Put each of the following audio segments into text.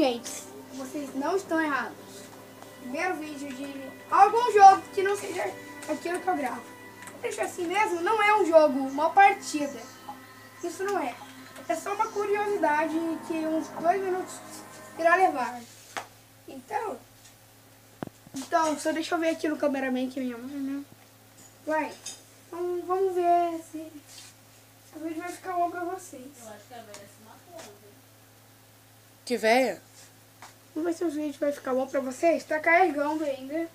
gente, vocês não estão errados. Primeiro vídeo de algum jogo que não seja aquilo que eu gravo. Deixa assim mesmo, não é um jogo, uma partida. Isso não é. É só uma curiosidade que uns 2 minutos irá levar. Então, só deixa eu ver aqui no cameraman que minha mãe, né? Vai, vamos ver se o vídeo vai ficar bom pra vocês. Eu acho que a velha se matou, viu? Que véia? Vamos ver se o vídeo vai ficar bom pra vocês. Tá carregando ainda.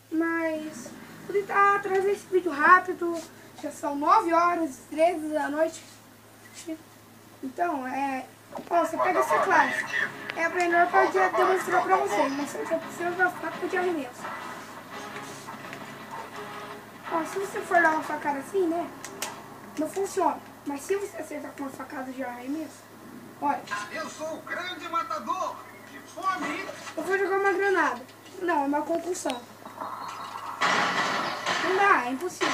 Mas vou tentar trazer esse vídeo rápido. Já são 9h13 da noite. Então, ó, você pega essa classe. É a melhor parte de demonstrar pra vocês. Mas eu já preciso da faca de arremesso. Ó, se você for dar uma facada assim, né? Não funciona. Mas se você acertar com uma facada de arremesso, olha. Eu sou o grande matador de fome. Eu vou jogar uma granada. Não, é uma concussão. Não dá, é impossível.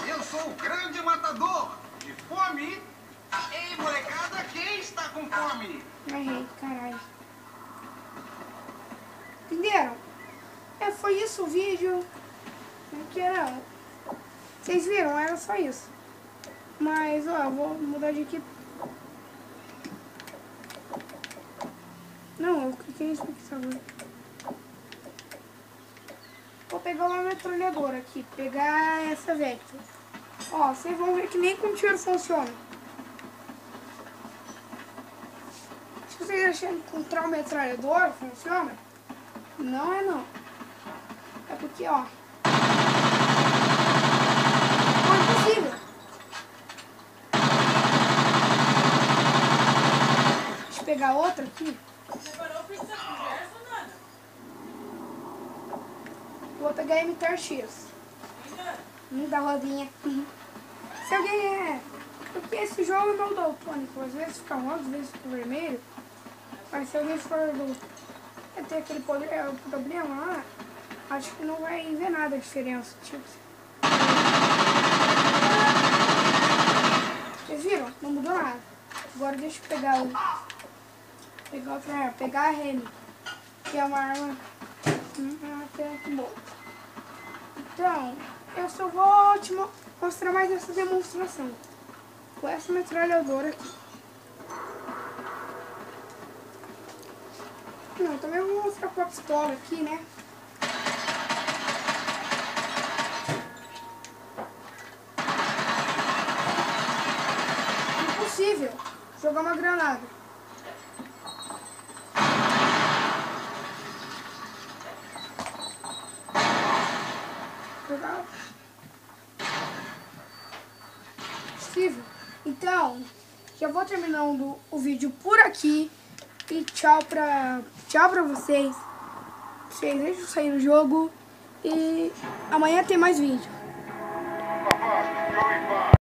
Eu sou o grande matador de fome. Ei, molecada, quem está com fome? Errei, caralho. Entenderam? Foi isso o vídeo. Não quero. Vocês viram? Era só isso. Mas, ó, eu vou mudar de equipe. Não, eu cliquei nisso aqui, sabe? Vou pegar uma metralhadora aqui. Pegar essa Vector. Ó, vocês vão ver que nem com tiro funciona. Se vocês acharem que encontrar uma metralhadora funciona, não é não. É porque, ó. Não é possível. Deixa eu pegar outra aqui. Preparou pra essa conversa ou nada? Vou pegar a MTR-X. Da rodinha. Se alguém porque esse jogo é mal daltônico. Às vezes fica rosa, às vezes fica vermelho. Mas se alguém for ter aquele problema lá, acho que não vai ver nada a diferença. Tipo, vocês viram? Não mudou nada. Agora deixa eu pegar outra arma. Pegar a Remy, que é uma arma até que boa. Então, eu só vou te mostrar mais essa demonstração. Com essa metralhadora aqui. Não, também vou mostrar com a pistola aqui, né? Impossível jogar uma granada. Jogar. Impossível. Então, já vou terminando o vídeo por aqui. E tchau pra vocês. Vocês deixam sair no jogo. E amanhã tem mais vídeo.